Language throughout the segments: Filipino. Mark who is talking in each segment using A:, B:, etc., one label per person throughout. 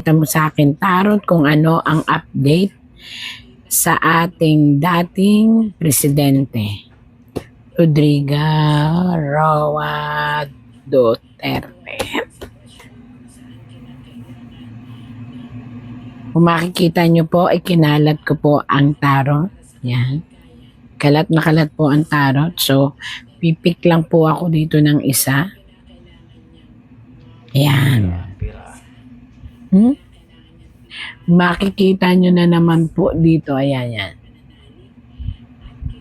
A: ipakita mo sa akin, Tarot, kung ano ang update sa ating dating presidente, Rodrigo Roa Duterte. Kung makikita nyo po, ay kinalat ko po ang tarot. Yan. Kalat na kalat po ang tarot. So, pipik lang po ako dito ng isa. Yan. Makikita nyo na naman po dito. Ayan, yan.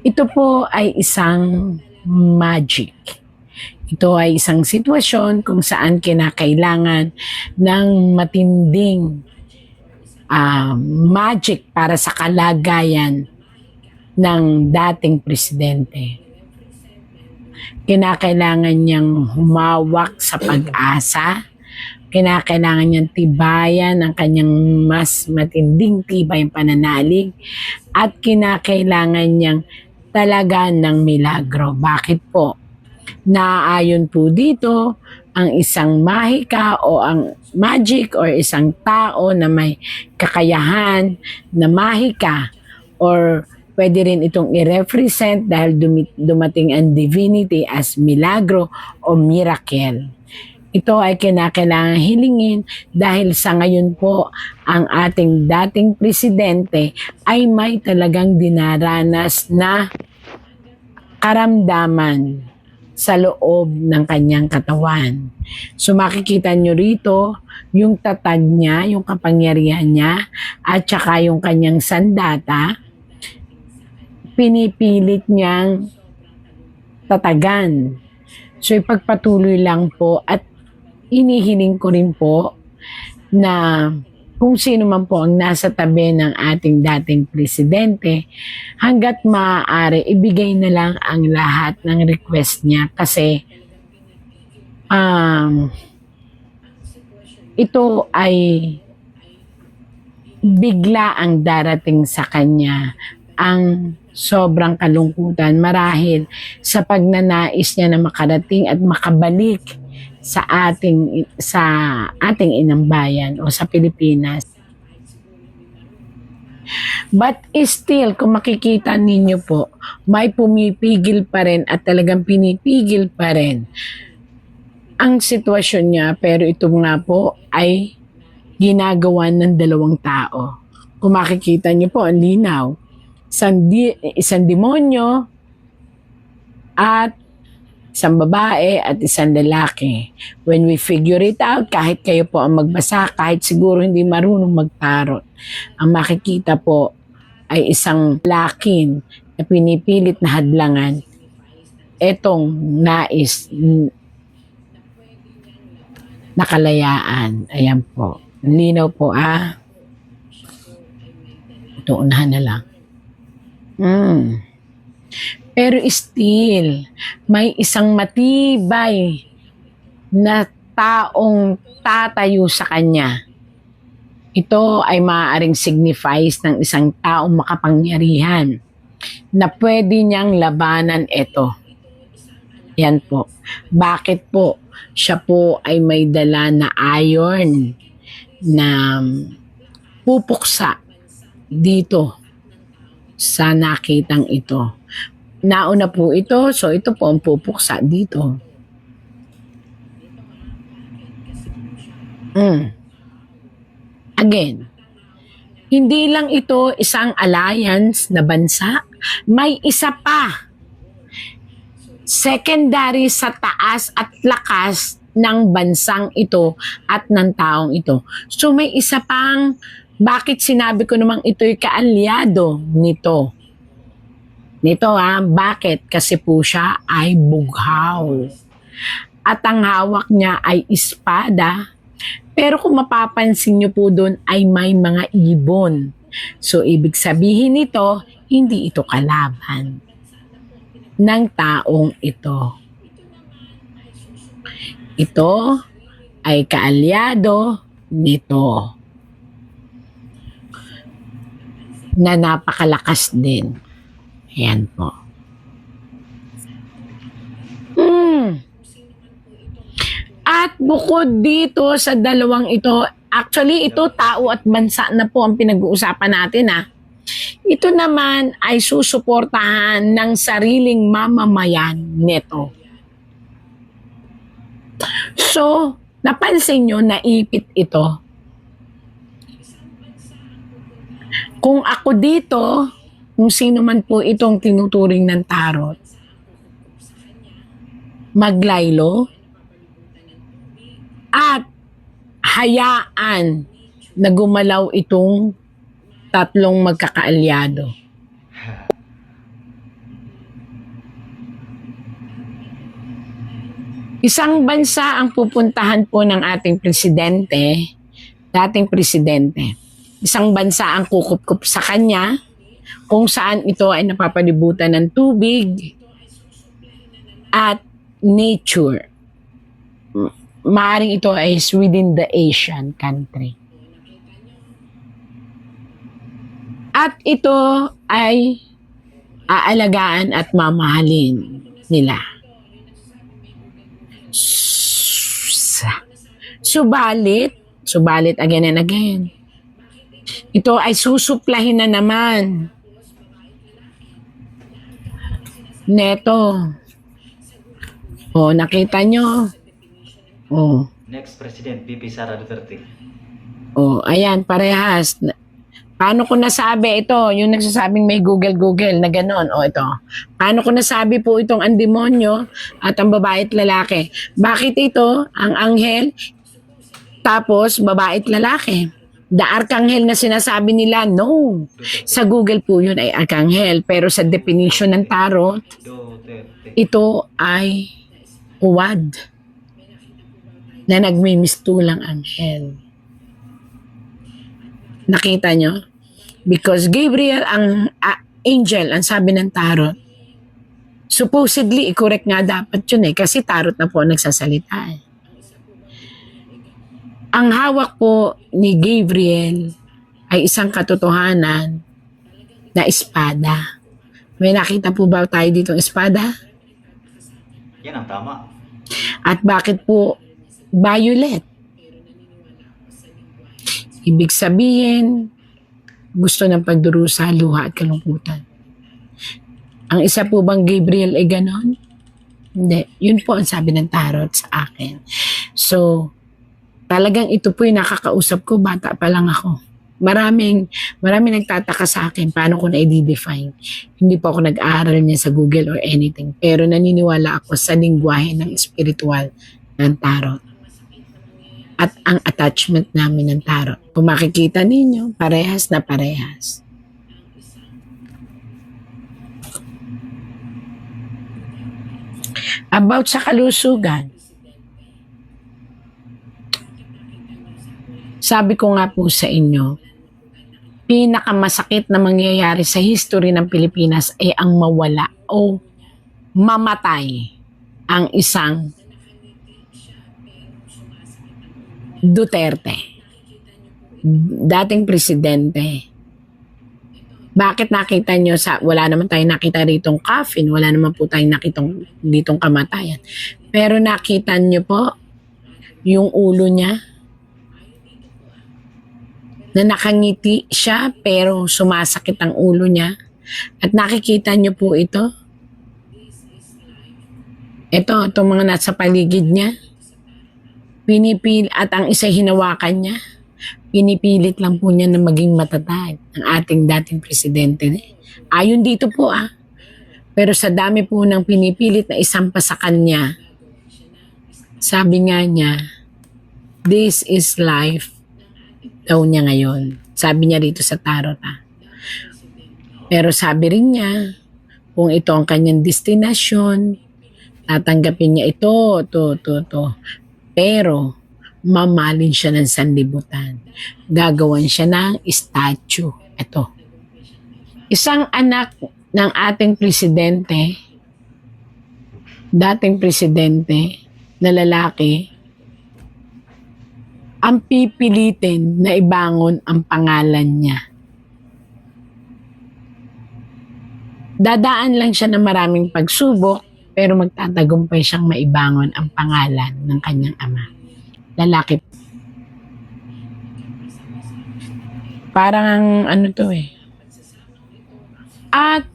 A: Ito po ay isang magic. Ito ay isang sitwasyon kung saan kinakailangan ng matinding magic para sa kalagayan ng dating presidente. Kinakailangan niyang humawak sa pag-asa. Kinakailangan niyang tibayan ang kanyang mas matinding tibay pananalig. At kinakailangan niyang talaga ng milagro. Bakit po? Naayon po dito ang isang mahika o ang magic or isang tao na may kakayahan na mahika, or pwede rin itong i-represent dahil dumating ang divinity as milagro o miracle. Ito ay kinakailangan hilingin dahil sa ngayon po ang ating dating presidente ay may talagang dinaranas na karamdaman sa loob ng kanyang katawan. So makikita nyo rito yung tatag niya, yung kapangyarihan niya, at saka yung kanyang sandata, pinipilit niyang tatagan. So ipagpatuloy lang po at inihiling ko rin po na kung sino man po ang nasa tabi ng ating dating presidente, hanggat maaari, ibigay na lang ang lahat ng request niya kasi ito ay bigla ang darating sa kanya, ang sobrang kalungkutan marahil sa pagnanais niya na makarating at makabalik sa ating inang bayan o sa Pilipinas. But still, kung makikita ninyo po, may pumipigil pa rin at talagang pinipigil pa rin ang sitwasyon niya, pero ito nga po ay ginagawa ng dalawang tao. Kung makikita niyo po, ang linaw. Isang demonyo at isang babae at isang lalaki. When we figure it out, kahit kayo po ang magbasa, kahit siguro hindi marunong magtarot, ang makikita po ay isang lakin na pinipilit na hadlangan etong nais na kalayaan. Ayan po. Linaw po Ito, unahan na lang. Pero still, may isang matibay na taong tatayo sa kanya. Ito ay maaaring signifies ng isang taong makapangyarihan na pwede niyang labanan ito. Yan po. Bakit po? Siya po ay may dala na iron na pupuksa dito sa nakitang ito. Nauna po ito, so ito po ang pupuksa dito. Again, hindi lang ito isang alliance na bansa, may isa pa. Secondary sa taas at lakas ng bansang ito at ng taong ito. So may isa pang, bakit sinabi ko namang ito'y kaalyado nito? Bakit? Kasi po siya ay bughaw. At ang hawak niya ay espada. Pero kung mapapansin niyo po doon ay may mga ibon. So ibig sabihin nito, hindi ito kalaban ng taong ito. Ito ay kaalyado nito na napakalakas din. Ayan po. At bukod dito sa dalawang ito Actually, ito tao at bansa na po ang pinag-uusapan natin Ito naman ay susuportahan ng sariling mamamayan nito. So, napansin nyo, naipit ito. Kung ako dito, kung sino man po itong tinuturing ng tarot, maglaylo at hayaan na gumalaw itong tatlong magkakaalyado. Isang bansa ang pupuntahan po ng ating presidente, dating presidente. Isang bansa ang kukup-kup sa kanya, kung saan ito ay napapalibutan ng tubig at nature. Maaring ito ay within the Asian country. At ito ay aalagaan at mamahalin nila. Subalit again and again, ito ay susuplahin na naman neto. Nakita nyo?
B: Next President, VP Sara Duterte.
A: Ayan, parehas. Paano ko nasabi ito? Yung nagsasabing may Google na gano'n. Ito. Paano ko nasabi po itong ang demonyo at ang babae at lalaki? Bakit ito, ang anghel, tapos babae at lalaki? The arkanghel na sinasabi nila, no. Sa Google po yun ay arkanghel. Pero sa definition ng tarot, ito ay uwad na nagmimistulang anghel. Nakita nyo? Because Gabriel ang angel, ang sabi ng tarot. Supposedly, i-correct nga dapat yun kasi tarot na po nagsasalita Ang hawak po ni Gabriel ay isang katotohanan na espada. May nakita po ba tayo ditong espada?
B: Yan ang tama.
A: At bakit po violet? Ibig sabihin, gusto ng pagdurusa, luha at kalungkutan. Ang isa po bang Gabriel ay ganon? Hindi. Yun po ang sabi ng tarot sa akin. So, talagang ito po yung nakakausap ko, bata pa lang ako. Maraming nagtataka sa akin paano ko na i-define. Hindi po ako nag-aaral niya sa Google or anything. Pero naniniwala ako sa lingwahe ng spiritual ng tarot. At ang attachment namin ng tarot. Kung makikita ninyo, parehas na parehas. About sa kalusugan, sabi ko nga po sa inyo, pinakamasakit na mangyayari sa history ng Pilipinas ay ang mawala o mamatay ang isang Duterte, dating presidente. Bakit nakita nyo wala naman tayong nakita ditong coffin, wala naman po tayong nakitong ditong kamatayan. Pero nakita nyo po yung ulo niya na nakangiti siya pero sumasakit ang ulo niya. At nakikita nyo po ito. Itong mga nasa paligid niya. At ang isa hinawakan niya, pinipilit lang po niya na maging matatag ang ating dating presidente. Ayon dito po Pero sa dami po ng pinipilit na isampa sa kanya, sabi nga niya, this is life daw niya ngayon. Sabi niya dito sa tarot Pero sabi rin niya, kung ito ang kanyang destinasyon, tatanggapin niya ito. Pero, mamalin siya ng sanlibutan. Gagawan siya ng statue. Ito. Isang anak ng ating presidente, dating presidente na lalaki, ang pipilitin na ibangon ang pangalan niya. Dadaan lang siya ng maraming pagsubok, pero magtatagumpay siyang maibangon ang pangalan ng kanyang ama. Lalaki. Parang ano to eh. At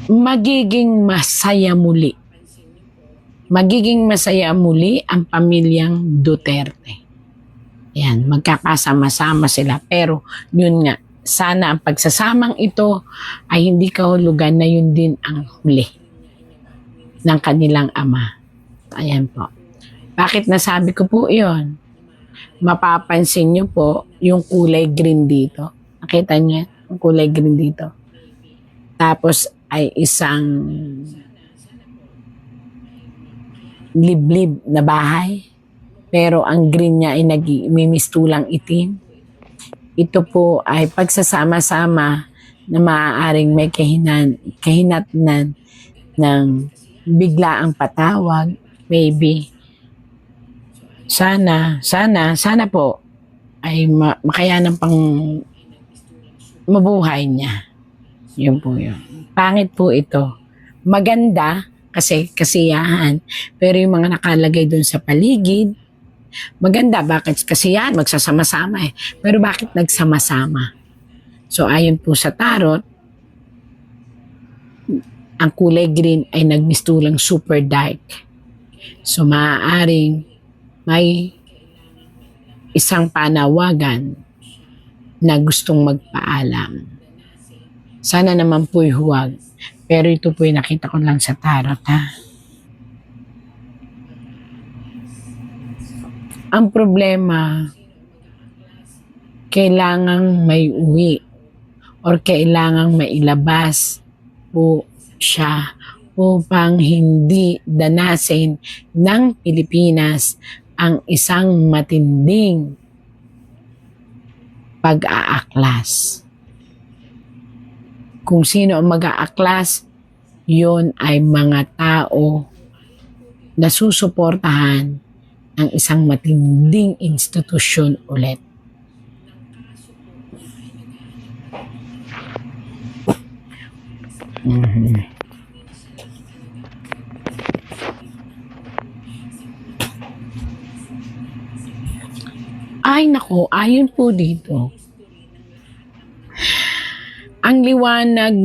A: magiging masaya muli. Magiging masaya muli ang pamilyang Duterte. Yan, magkakasama-sama sila. Pero yun nga, sana ang pagsasamang ito ay hindi kahulugan na yun din ang huli ng kanilang ama. Ayan po. Bakit nasabi ko po yun? Mapapansin nyo po yung kulay green dito. Nakita nyo yung kulay green dito. Tapos ay isang liblib na bahay. Pero ang green niya ay nagmimistulang itim. Ito po ay pagsasama-sama na maaaring may kahinatnan ng biglaang patawag. Maybe. Sana po ay makayanan pang mabuhay niya. Yun po yun. Pangit po ito. Maganda kasi kasiyahan. Pero yung mga nakalagay doon sa paligid, maganda. Bakit kasiyahan? Magsasama-sama eh. Pero bakit nagsama-sama? So ayon po sa tarot, ang kulay green ay nagmistulang super dark. So maaaring may isang panawagan na gustong magpaalam. Sana naman po'y huwag. Pero ito po'y nakita ko lang sa tarot, ha? Ang problema, kailangang may uwi or kailangang mailabas po siya upang hindi danasin ng Pilipinas ang isang matinding pag-aaklas. Kung sino ang mag-aaklas, yun ay mga tao na susuportahan ang isang matinding institusyon ulit. Ay nako, ayon po dito. Ang liwanag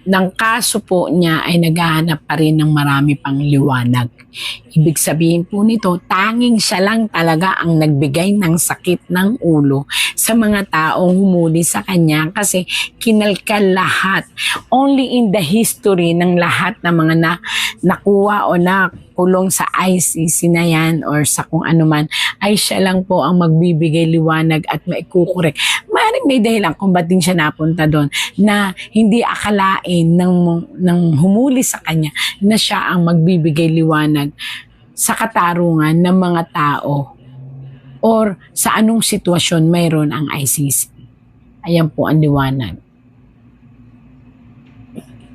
A: ng kaso po niya ay naghahanap pa rin ng marami pang liwanag. Ibig sabihin po nito, tanging siya lang talaga ang nagbigay ng sakit ng ulo sa mga taong humuli sa kanya kasi kinalkal lahat. Only in the history ng lahat ng mga nakuha o nakulong sa ICC na yan or sa kung ano man, ay siya lang po ang magbibigay liwanag at maikukorek. Maaaring may dahilan kung ba't din siya napunta doon na hindi akalain ng humuli sa kanya na siya ang magbibigay liwanag sa katarungan ng mga tao or sa anong sitwasyon mayroon ang ICC. Ayan po ang liwanag.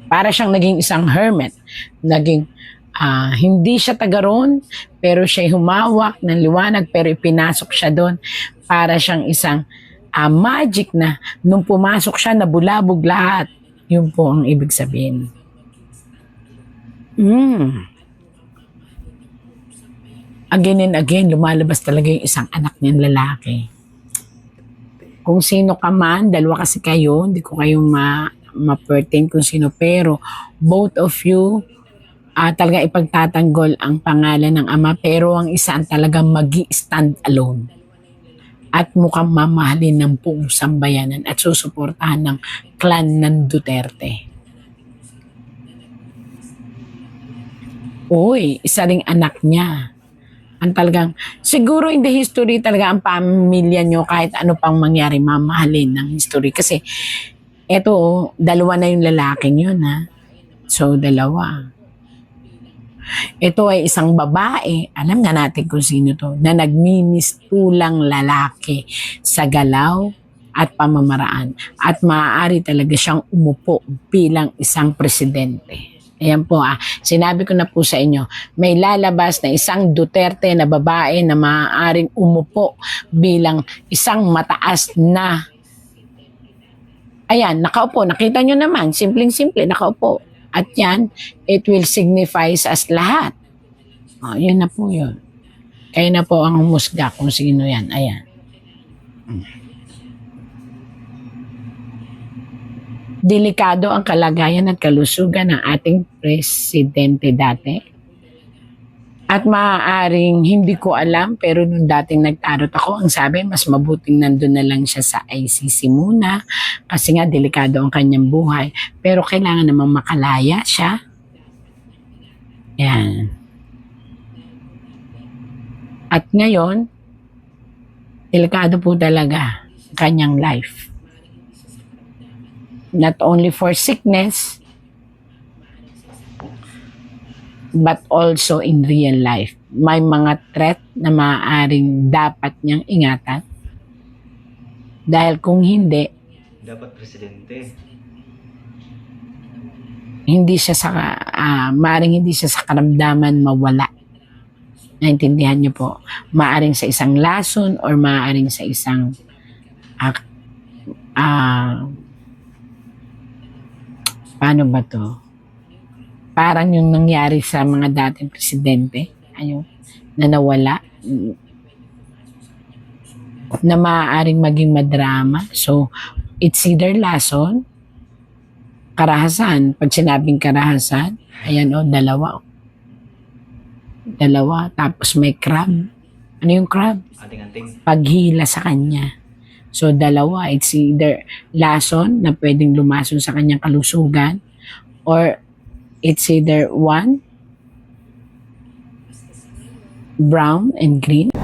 A: Para siyang naging isang hermit. Hindi siya taga roon, pero siya humawak ng liwanag, pero ipinasok siya doon. Para siyang isang magic na nung pumasok siya, nabulabog lahat. Yun po ang ibig sabihin. Again and again, lumalabas talaga yung isang anak niyang lalaki. Kung sino ka man, dalawa kasi kayo, hindi ko kayo ma-pertain kung sino, pero both of you, talaga ipagtatanggol ang pangalan ng ama, pero ang isa ang talagang magi-stand alone. At mukhang mamahalin ng buong sambayanan at susuportahan ng clan ng Duterte. Uy, isa ring anak niya. Ang talagang, siguro in the history talaga ang pamilya nyo kahit ano pang mangyari, mamahalin ng history. Kasi, eto, dalawa na yung lalaking yun, ha? So, dalawa. Ito ay isang babae, alam nga natin kung sino to, na nagmimistulang lalaki sa galaw at pamamaraan. At maaari talaga siyang umupo bilang isang presidente. Ayan po sinabi ko na po sa inyo, may lalabas na isang Duterte na babae na maaaring umupo bilang isang mataas na, ayan, nakaupo, nakita nyo naman, simpleng-simple, nakaupo. At yan, it will signify as lahat. Oh, yun na po yun. Kayo na po ang humusga kung sino yan. Ayan. Delikado ang kalagayan at kalusugan ng ating presidente dati. At maaaring hindi ko alam, pero nung dating nagtarot ako, ang sabi, mas mabuting nandun na lang siya sa ICC muna kasi nga delikado ang kanyang buhay. Pero kailangan namang makalaya siya. Yan. At ngayon, delikado po talaga ang kanyang life. Not only for sickness, but also in real life. May mga threat na maaaring dapat niyang ingatan. Dahil kung hindi,
B: Dapat presidente.
A: hindi siya sa maaaring hindi siya sa karamdaman mawala. Naintindihan niyo po? Maaaring sa isang lason or maaaring sa isang paano ba to? Parang yung nangyari sa mga dating presidente, ayun, na nawala, na maaaring maging madrama. So, it's either lason, karahasan. Pag sinabing karahasan, ayan o, dalawa. Dalawa. Tapos may crab. Ano yung crab?
B: Anting-anting.
A: Paghila sa kanya. So, dalawa. It's either lason na pwedeng lumason sa kanyang kalusugan or it's either one, brown and green.